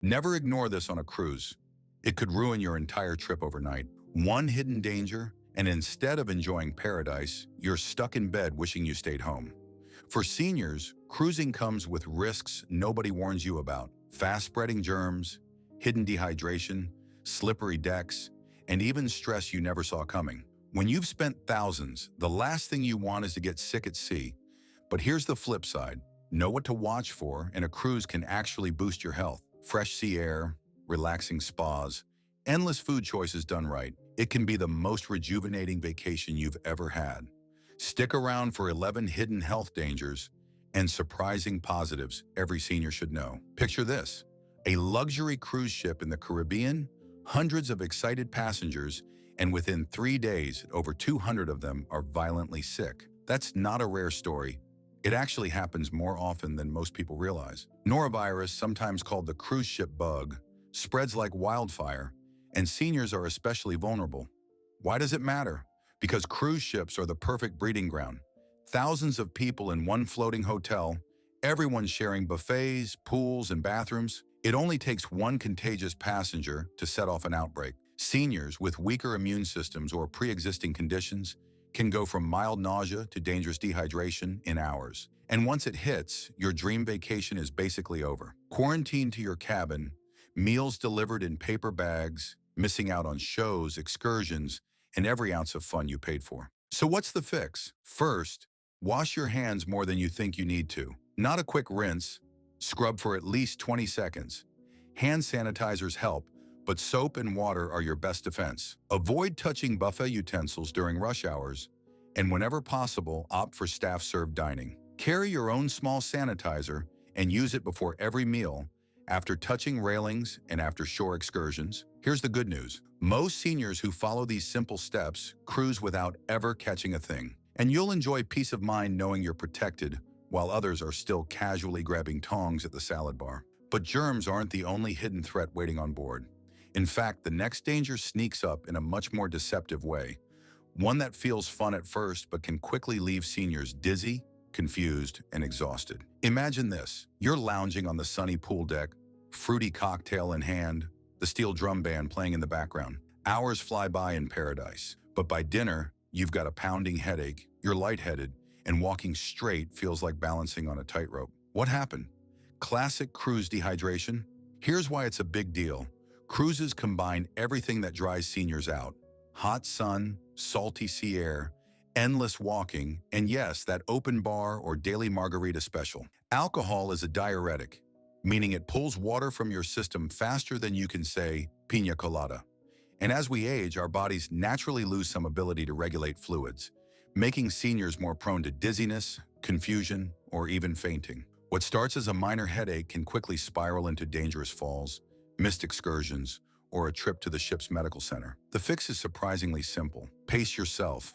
Never ignore this on a cruise. It could ruin your entire trip overnight. One hidden danger, and instead of enjoying paradise, you're stuck in bed wishing you stayed home. For seniors, cruising comes with risks nobody warns you about. Fast-spreading germs, hidden dehydration, slippery decks, and even stress you never saw coming. When you've spent thousands, the last thing you want is to get sick at sea. But here's the flip side. Know what to watch for, and a cruise can actually boost your health. Fresh sea air, relaxing spas, endless food choices done right. It can be the most rejuvenating vacation you've ever had. Stick around for 11 hidden health dangers and surprising positives every senior should know. Picture this: a luxury cruise ship in the Caribbean, hundreds of excited passengers, and within 3 days, over 200 of them are violently sick. That's not a rare story. It actually happens more often than most people realize. Norovirus, sometimes called the cruise ship bug, spreads like wildfire, and seniors are especially vulnerable. Why does it matter? Because cruise ships are the perfect breeding ground. Thousands of people in one floating hotel, everyone sharing buffets, pools, and bathrooms. It only takes one contagious passenger to set off an outbreak. Seniors with weaker immune systems or pre-existing conditions can go from mild nausea to dangerous dehydration in hours. And once it hits, your dream vacation is basically over. Quarantined to your cabin, meals delivered in paper bags, missing out on shows, excursions, and every ounce of fun you paid for. So what's the fix? First, wash your hands more than you think you need to. Not a quick rinse. Scrub for at least 20 seconds. Hand sanitizers help, but soap and water are your best defense. Avoid touching buffet utensils during rush hours, and whenever possible, opt for staff-served dining. Carry your own small sanitizer and use it before every meal, after touching railings and after shore excursions. Here's the good news. Most seniors who follow these simple steps cruise without ever catching a thing. And you'll enjoy peace of mind knowing you're protected, while others are still casually grabbing tongs at the salad bar. But germs aren't the only hidden threat waiting on board. In fact, the next danger sneaks up in a much more deceptive way. One that feels fun at first but can quickly leave seniors dizzy, confused, and exhausted. Imagine this. You're lounging on the sunny pool deck, fruity cocktail in hand, the steel drum band playing in the background. Hours fly by in paradise. But by dinner, you've got a pounding headache, you're lightheaded, and walking straight feels like balancing on a tightrope. What happened? Classic cruise dehydration? Here's why it's a big deal. Cruises combine everything that dries seniors out: hot sun, salty sea air, endless walking, and yes, that open bar or daily margarita special. Alcohol is a diuretic, meaning it pulls water from your system faster than you can say piña colada. And as we age, our bodies naturally lose some ability to regulate fluids, making seniors more prone to dizziness, confusion, or even fainting. What starts as a minor headache can quickly spiral into dangerous falls, missed excursions, or a trip to the ship's medical center. The fix is surprisingly simple. Pace yourself.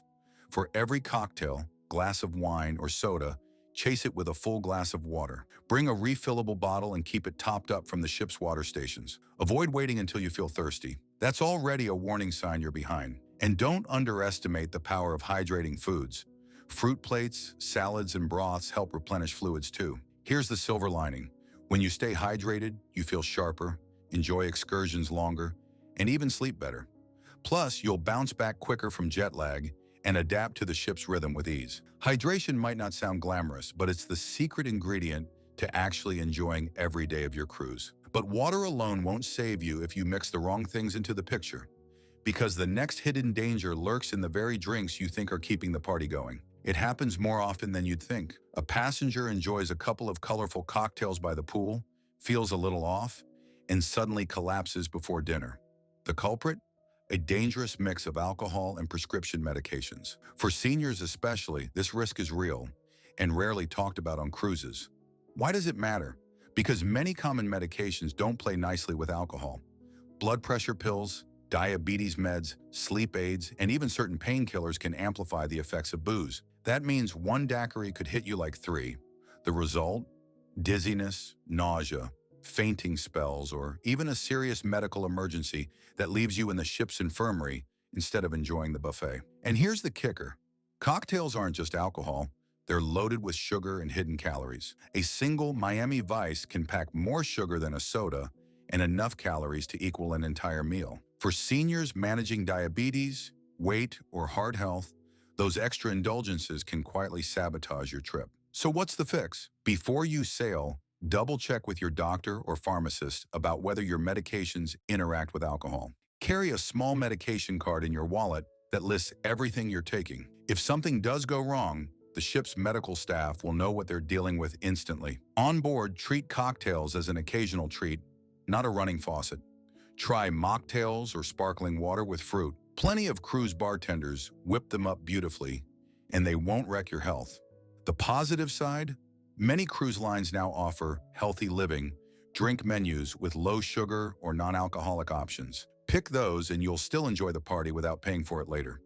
For every cocktail, glass of wine, or soda, chase it with a full glass of water. Bring a refillable bottle and keep it topped up from the ship's water stations. Avoid waiting until you feel thirsty. That's already a warning sign you're behind. And don't underestimate the power of hydrating foods. Fruit plates, salads, and broths help replenish fluids too. Here's the silver lining. When you stay hydrated, you feel sharper, enjoy excursions longer, and even sleep better. Plus, you'll bounce back quicker from jet lag and adapt to the ship's rhythm with ease. Hydration might not sound glamorous, but it's the secret ingredient to actually enjoying every day of your cruise. But water alone won't save you if you mix the wrong things into the picture, because the next hidden danger lurks in the very drinks you think are keeping the party going. It happens more often than you'd think. A passenger enjoys a couple of colorful cocktails by the pool, feels a little off, and suddenly collapses before dinner. The culprit? A dangerous mix of alcohol and prescription medications. For seniors especially, this risk is real and rarely talked about on cruises. Why does it matter? Because many common medications don't play nicely with alcohol. Blood pressure pills, diabetes meds, sleep aids, and even certain painkillers can amplify the effects of booze. That means one daiquiri could hit you like 3. The result? Dizziness, nausea, fainting spells, or even a serious medical emergency that leaves you in the ship's infirmary instead of enjoying the buffet. And here's the kicker. Cocktails aren't just alcohol. They're loaded with sugar and hidden calories. A single Miami Vice can pack more sugar than a soda and enough calories to equal an entire meal. For seniors managing diabetes, weight, or heart health, those extra indulgences can quietly sabotage your trip. So what's the fix? Before you sail, double-check with your doctor or pharmacist about whether your medications interact with alcohol. Carry a small medication card in your wallet that lists everything you're taking. If something does go wrong, the ship's medical staff will know what they're dealing with instantly. On board, treat cocktails as an occasional treat, not a running faucet. Try mocktails or sparkling water with fruit. Plenty of cruise bartenders whip them up beautifully, and they won't wreck your health. The positive side? Many cruise lines now offer healthy living, drink menus with low sugar or non-alcoholic options. Pick those and you'll still enjoy the party without paying for it later.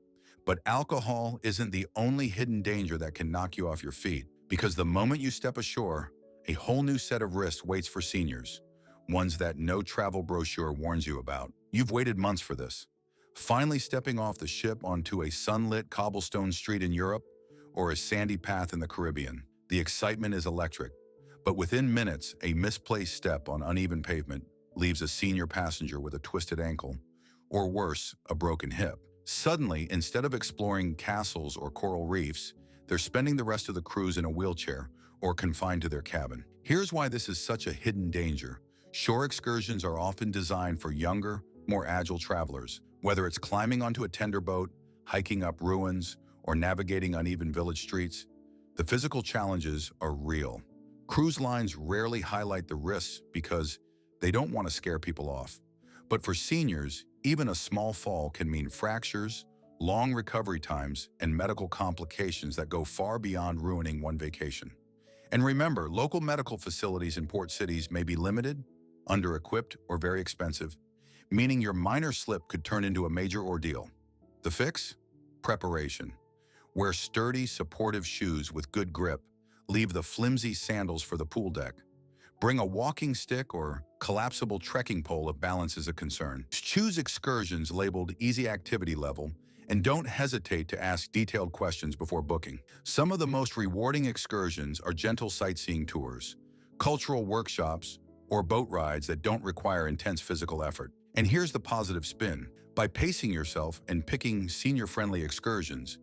But alcohol isn't the only hidden danger that can knock you off your feet, because the moment you step ashore, a whole new set of risks waits for seniors, ones that no travel brochure warns you about. You've waited months for this. Finally stepping off the ship onto a sunlit cobblestone street in Europe or a sandy path in the Caribbean. The excitement is electric, but within minutes, a misplaced step on uneven pavement leaves a senior passenger with a twisted ankle, or worse, a broken hip. Suddenly, instead of exploring castles or coral reefs, they're spending the rest of the cruise in a wheelchair or confined to their cabin. Here's why this is such a hidden danger. Shore excursions are often designed for younger, more agile travelers. Whether it's climbing onto a tender boat, hiking up ruins, or navigating uneven village streets, the physical challenges are real. Cruise lines rarely highlight the risks because they don't want to scare people off. But for seniors, even a small fall can mean fractures, long recovery times, and medical complications that go far beyond ruining one vacation. And remember, local medical facilities in port cities may be limited, under-equipped, or very expensive, meaning your minor slip could turn into a major ordeal. The fix? Preparation. Wear sturdy, supportive shoes with good grip. Leave the flimsy sandals for the pool deck. Bring a walking stick or collapsible trekking pole if balance is a concern. Choose excursions labeled Easy Activity Level, and don't hesitate to ask detailed questions before booking. Some of the most rewarding excursions are gentle sightseeing tours, cultural workshops, or boat rides that don't require intense physical effort. And here's the positive spin. By pacing yourself and picking senior-friendly excursions,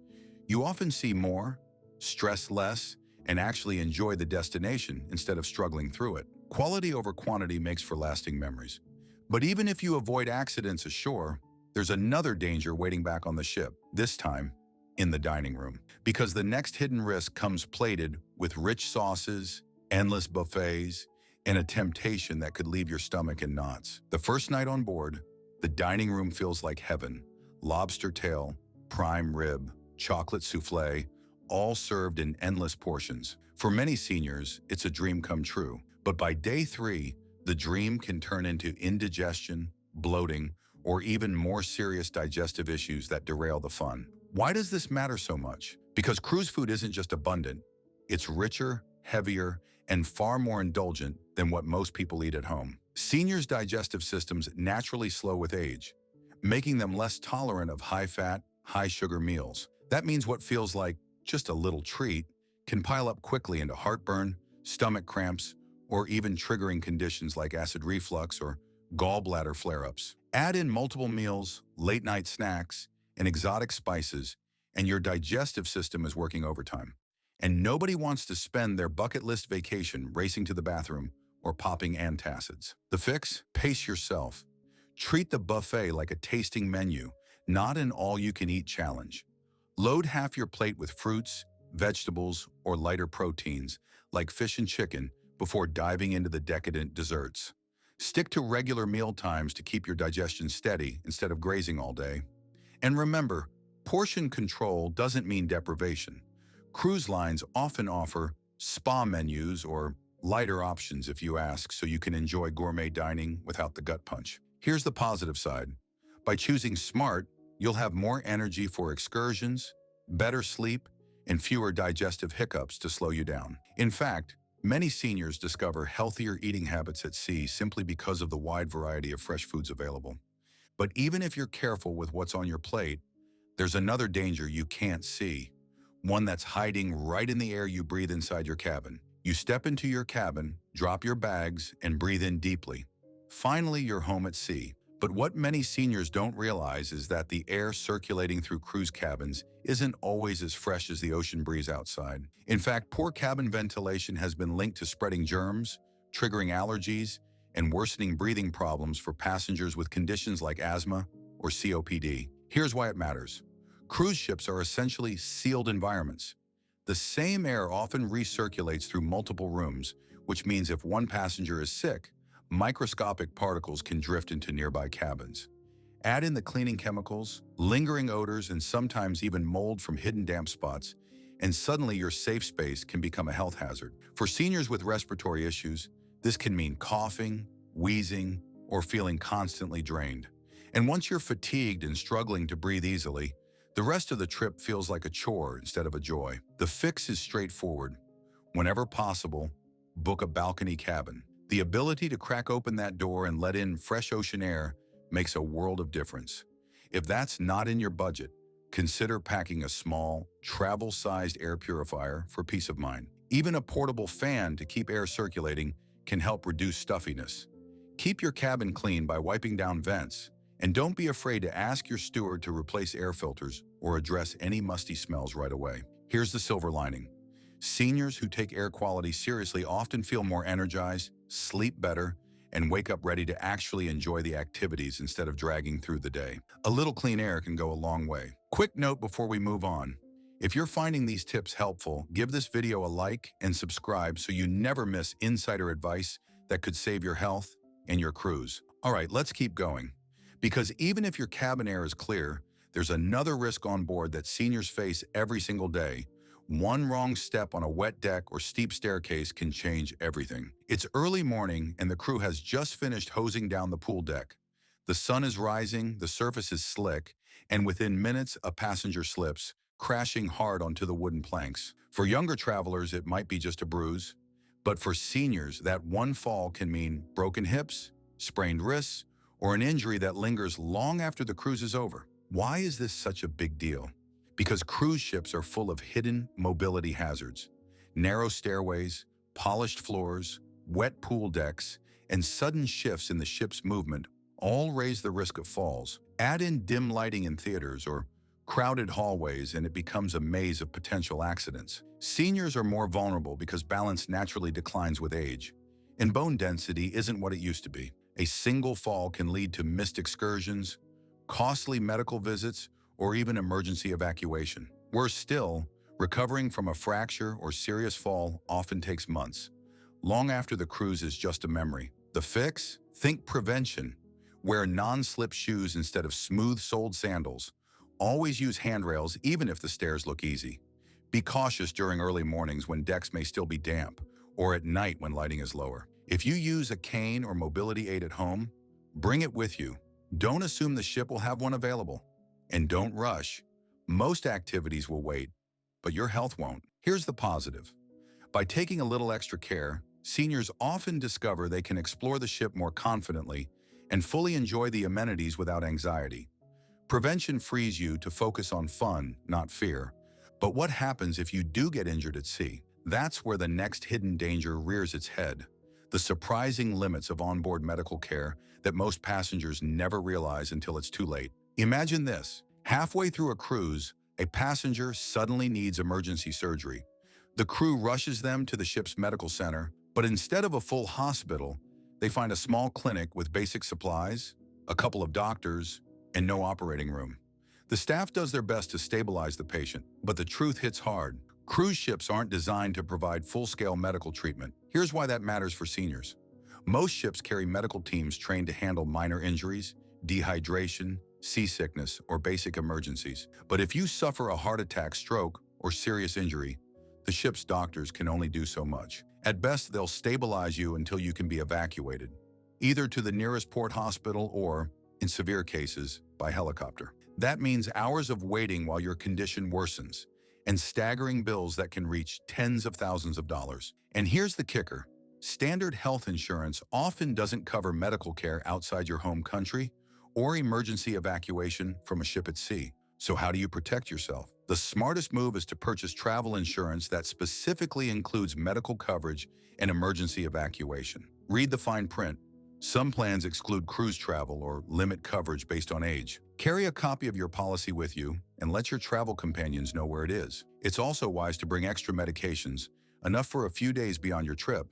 you often see more, stress less, and actually enjoy the destination instead of struggling through it. Quality over quantity makes for lasting memories. But even if you avoid accidents ashore, there's another danger waiting back on the ship, this time in the dining room. Because the next hidden risk comes plated with rich sauces, endless buffets, and a temptation that could leave your stomach in knots. The first night on board, the dining room feels like heaven. Lobster tail, prime rib, chocolate souffle, all served in endless portions. For many seniors, it's a dream come true. But by day 3, the dream can turn into indigestion, bloating, or even more serious digestive issues that derail the fun. Why does this matter so much? Because cruise food isn't just abundant, it's richer, heavier, and far more indulgent than what most people eat at home. Seniors' digestive systems naturally slow with age, making them less tolerant of high-fat, high-sugar meals. That means what feels like just a little treat can pile up quickly into heartburn, stomach cramps, or even triggering conditions like acid reflux or gallbladder flare-ups. Add in multiple meals, late-night snacks, and exotic spices, and your digestive system is working overtime. And nobody wants to spend their bucket list vacation racing to the bathroom or popping antacids. The fix? Pace yourself. Treat the buffet like a tasting menu, not an all-you-can-eat challenge. Load half your plate with fruits, vegetables, or lighter proteins, like fish and chicken, before diving into the decadent desserts. Stick to regular meal times to keep your digestion steady instead of grazing all day. And remember, portion control doesn't mean deprivation. Cruise lines often offer spa menus or lighter options if you ask, so you can enjoy gourmet dining without the gut punch. Here's the positive side. By choosing smart, you'll have more energy for excursions, better sleep, and fewer digestive hiccups to slow you down. In fact, many seniors discover healthier eating habits at sea simply because of the wide variety of fresh foods available. But even if you're careful with what's on your plate, there's another danger you can't see, one that's hiding right in the air you breathe inside your cabin. You step into your cabin, drop your bags, and breathe in deeply. Finally, you're home at sea. But what many seniors don't realize is that the air circulating through cruise cabins isn't always as fresh as the ocean breeze outside. In fact, poor cabin ventilation has been linked to spreading germs, triggering allergies, and worsening breathing problems for passengers with conditions like asthma or COPD. Here's why it matters. Cruise ships are essentially sealed environments. The same air often recirculates through multiple rooms, which means if one passenger is sick, microscopic particles can drift into nearby cabins. Add in the cleaning chemicals, lingering odors, and sometimes even mold from hidden damp spots, and suddenly your safe space can become a health hazard. For seniors with respiratory issues, this can mean coughing, wheezing, or feeling constantly drained. And once you're fatigued and struggling to breathe easily, the rest of the trip feels like a chore instead of a joy. The fix is straightforward. Whenever possible, book a balcony cabin. The ability to crack open that door and let in fresh ocean air makes a world of difference. If that's not in your budget, consider packing a small, travel-sized air purifier for peace of mind. Even a portable fan to keep air circulating can help reduce stuffiness. Keep your cabin clean by wiping down vents, and don't be afraid to ask your steward to replace air filters or address any musty smells right away. Here's the silver lining. Seniors who take air quality seriously often feel more energized, sleep better, and wake up ready to actually enjoy the activities instead of dragging through the day. A little clean air can go a long way. Quick note before we move on. If you're finding these tips helpful, give this video a like and subscribe so you never miss insider advice that could save your health and your cruise. All right, let's keep going. Because even if your cabin air is clear, there's another risk on board that seniors face every single day. One wrong step on a wet deck or steep staircase can change everything. It's early morning and the crew has just finished hosing down the pool deck. The sun is rising, the surface is slick, and within minutes a passenger slips, crashing hard onto the wooden planks. For younger travelers, it might be just a bruise, but for seniors, that one fall can mean broken hips, sprained wrists, or an injury that lingers long after the cruise is over. Why is this such a big deal? Because cruise ships are full of hidden mobility hazards. Narrow stairways, polished floors, wet pool decks, and sudden shifts in the ship's movement all raise the risk of falls. Add in dim lighting in theaters or crowded hallways and it becomes a maze of potential accidents. Seniors are more vulnerable because balance naturally declines with age, and bone density isn't what it used to be. A single fall can lead to missed excursions, costly medical visits, or even emergency evacuation. Worse still, recovering from a fracture or serious fall often takes months, long after the cruise is just a memory. The fix? Think prevention. Wear non-slip shoes instead of smooth-soled sandals. Always use handrails even if the stairs look easy. Be cautious during early mornings when decks may still be damp, or at night when lighting is lower. If you use a cane or mobility aid at home, bring it with you. Don't assume the ship will have one available. And don't rush. Most activities will wait, but your health won't. Here's the positive. By taking a little extra care, seniors often discover they can explore the ship more confidently and fully enjoy the amenities without anxiety. Prevention frees you to focus on fun, not fear. But what happens if you do get injured at sea? That's where the next hidden danger rears its head. The surprising limits of onboard medical care that most passengers never realize until it's too late. Imagine this. Halfway through a cruise, a passenger suddenly needs emergency surgery. The crew rushes them to the ship's medical center, but instead of a full hospital, they find a small clinic with basic supplies, a couple of doctors, and no operating room. The staff does their best to stabilize the patient, but the truth hits hard. Cruise ships aren't designed to provide full-scale medical treatment. Here's why that matters for seniors. Most ships carry medical teams trained to handle minor injuries, dehydration, seasickness, or basic emergencies. But if you suffer a heart attack, stroke, or serious injury, the ship's doctors can only do so much. At best, they'll stabilize you until you can be evacuated, either to the nearest port hospital or, in severe cases, by helicopter. That means hours of waiting while your condition worsens, and staggering bills that can reach tens of thousands of dollars. And here's the kicker. Standard health insurance often doesn't cover medical care outside your home country or emergency evacuation from a ship at sea. So how do you protect yourself? The smartest move is to purchase travel insurance that specifically includes medical coverage and emergency evacuation. Read the fine print. Some plans exclude cruise travel or limit coverage based on age. Carry a copy of your policy with you and let your travel companions know where it is. It's also wise to bring extra medications, enough for a few days beyond your trip,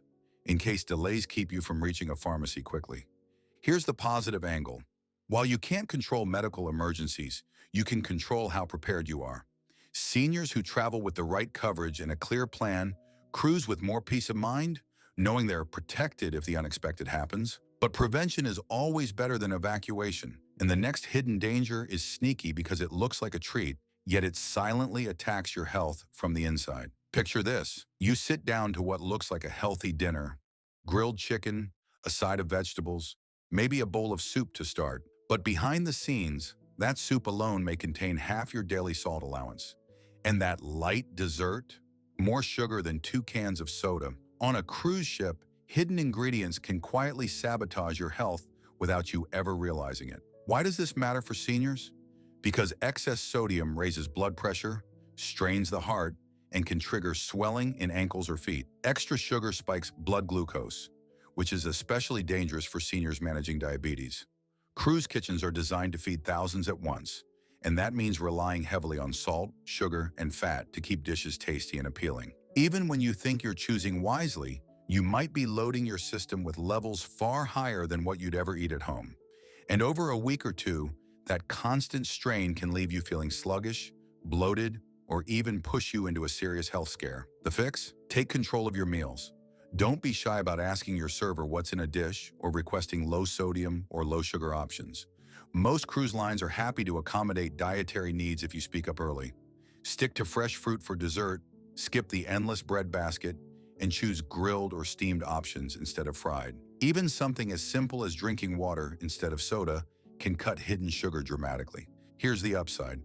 in case delays keep you from reaching a pharmacy quickly. Here's the positive angle. While you can't control medical emergencies, you can control how prepared you are. Seniors who travel with the right coverage and a clear plan cruise with more peace of mind, knowing they're protected if the unexpected happens. But prevention is always better than evacuation, and the next hidden danger is sneaky because it looks like a treat, yet it silently attacks your health from the inside. Picture this. You sit down to what looks like a healthy dinner: grilled chicken, a side of vegetables, maybe a bowl of soup to start. But behind the scenes, that soup alone may contain half your daily salt allowance. And that light dessert, more sugar than 2 cans of soda. On a cruise ship, hidden ingredients can quietly sabotage your health without you ever realizing it. Why does this matter for seniors? Because excess sodium raises blood pressure, strains the heart, and can trigger swelling in ankles or feet. Extra sugar spikes blood glucose, which is especially dangerous for seniors managing diabetes. Cruise kitchens are designed to feed thousands at once, and that means relying heavily on salt, sugar, and fat to keep dishes tasty and appealing. Even when you think you're choosing wisely, you might be loading your system with levels far higher than what you'd ever eat at home. And over a week or two, that constant strain can leave you feeling sluggish, bloated, or even push you into a serious health scare. The fix? Take control of your meals. Don't be shy about asking your server what's in a dish or requesting low sodium or low sugar options. Most cruise lines are happy to accommodate dietary needs if you speak up early. Stick to fresh fruit for dessert, skip the endless bread basket, and choose grilled or steamed options instead of fried. Even something as simple as drinking water instead of soda can cut hidden sugar dramatically. Here's the upside.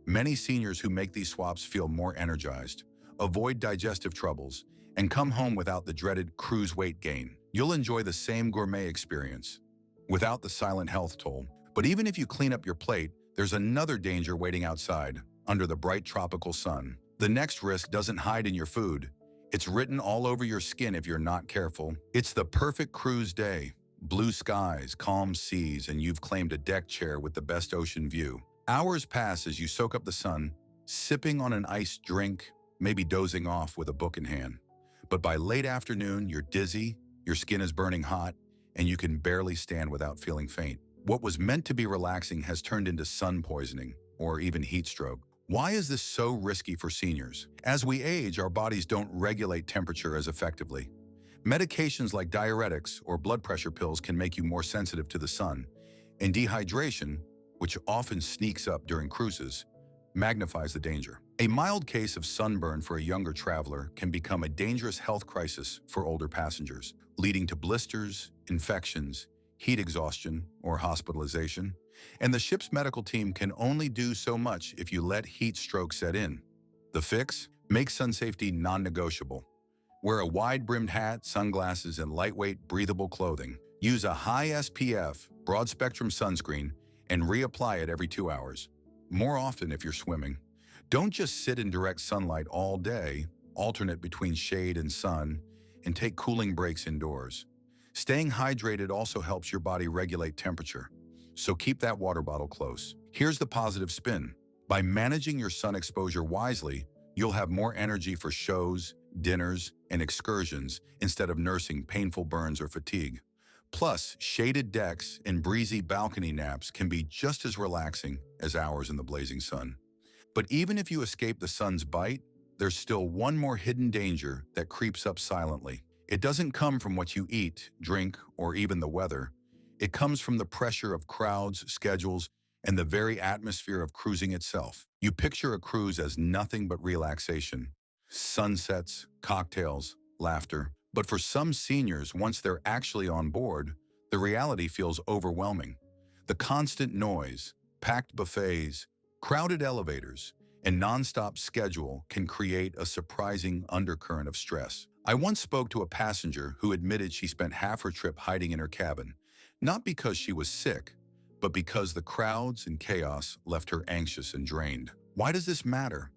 Many seniors who make these swaps feel more energized, avoid digestive troubles, and come home without the dreaded cruise weight gain. You'll enjoy the same gourmet experience without the silent health toll. But even if you clean up your plate, there's another danger waiting outside, under the bright tropical sun. The next risk doesn't hide in your food. It's written all over your skin if you're not careful. It's the perfect cruise day. Blue skies, calm seas, and you've claimed a deck chair with the best ocean view. Hours pass as you soak up the sun, sipping on an iced drink, maybe dozing off with a book in hand. But by late afternoon, you're dizzy, your skin is burning hot, and you can barely stand without feeling faint. What was meant to be relaxing has turned into sun poisoning, or even heat stroke. Why is this so risky for seniors? As we age, our bodies don't regulate temperature as effectively. Medications like diuretics or blood pressure pills can make you more sensitive to the sun, and dehydration, which often sneaks up during cruises, magnifies the danger. A mild case of sunburn for a younger traveler can become a dangerous health crisis for older passengers, leading to blisters, infections, heat exhaustion, or hospitalization. And the ship's medical team can only do so much if you let heat stroke set in. The fix? Make sun safety non-negotiable. Wear a wide-brimmed hat, sunglasses, and lightweight, breathable clothing. Use a high SPF, broad-spectrum sunscreen, and reapply it every 2 hours. More often if you're swimming. Don't just sit in direct sunlight all day, alternate between shade and sun, and take cooling breaks indoors. Staying hydrated also helps your body regulate temperature, so keep that water bottle close. Here's the positive spin. By managing your sun exposure wisely, you'll have more energy for shows, dinners, and excursions instead of nursing painful burns or fatigue. Plus, shaded decks and breezy balcony naps can be just as relaxing as hours in the blazing sun. But even if you escape the sun's bite, there's still one more hidden danger that creeps up silently. It doesn't come from what you eat, drink, or even the weather. It comes from the pressure of crowds, schedules, and the very atmosphere of cruising itself. You picture a cruise as nothing but relaxation, sunsets, cocktails, laughter. But for some seniors, once they're actually on board, the reality feels overwhelming. The constant noise, packed buffets, crowded elevators, and nonstop schedule can create a surprising undercurrent of stress. I once spoke to a passenger who admitted she spent half her trip hiding in her cabin, not because she was sick, but because the crowds and chaos left her anxious and drained. Why does this matter?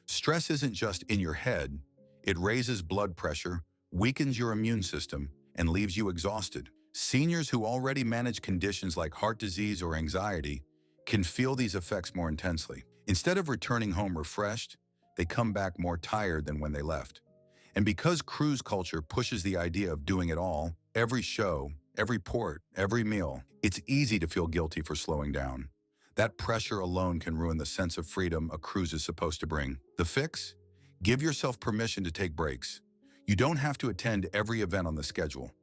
Stress isn't just in your head. It raises blood pressure, weakens your immune system, and leaves you exhausted. Seniors who already manage conditions like heart disease or anxiety can feel these effects more intensely. Instead of returning home refreshed, they come back more tired than when they left. And because cruise culture pushes the idea of doing it all, every show, every port, every meal, it's easy to feel guilty for slowing down. That pressure alone can ruin the sense of freedom a cruise is supposed to bring. The fix? Give yourself permission to take breaks. You don't have to attend every event on the schedule.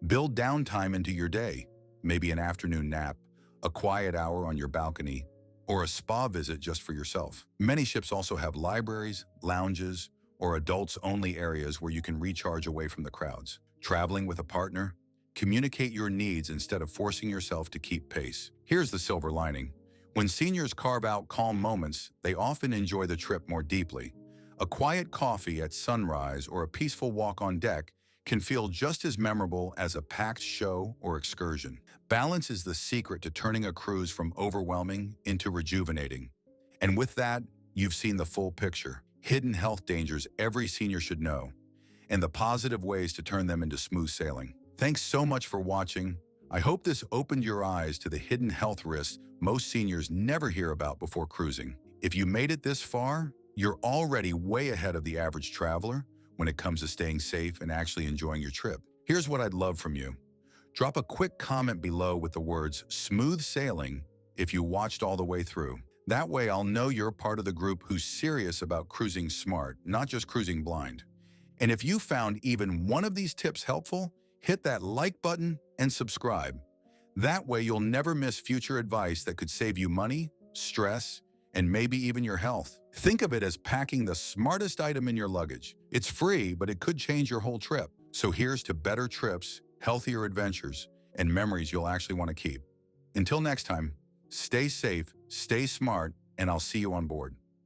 Build downtime into your day, maybe an afternoon nap, a quiet hour on your balcony, or a spa visit just for yourself. Many ships also have libraries, lounges, or adults-only areas where you can recharge away from the crowds. Traveling with a partner? Communicate your needs instead of forcing yourself to keep pace. Here's the silver lining. When seniors carve out calm moments, they often enjoy the trip more deeply. A quiet coffee at sunrise or a peaceful walk on deck can feel just as memorable as a packed show or excursion. Balance is the secret to turning a cruise from overwhelming into rejuvenating. And with that, you've seen the full picture. Hidden health dangers every senior should know, and the positive ways to turn them into smooth sailing. Thanks so much for watching. I hope this opened your eyes to the hidden health risks most seniors never hear about before cruising. If you made it this far, you're already way ahead of the average traveler when it comes to staying safe and actually enjoying your trip. Here's what I'd love from you. Drop a quick comment below with the words "smooth sailing" if you watched all the way through. That way I'll know you're part of the group who's serious about cruising smart, not just cruising blind. And if you found even one of these tips helpful, hit that like button and subscribe. That way you'll never miss future advice that could save you money, stress, and maybe even your health. Think of it as packing the smartest item in your luggage. It's free, but it could change your whole trip. So here's to better trips, healthier adventures, and memories you'll actually want to keep. Until next time, stay safe, stay smart, and I'll see you on board.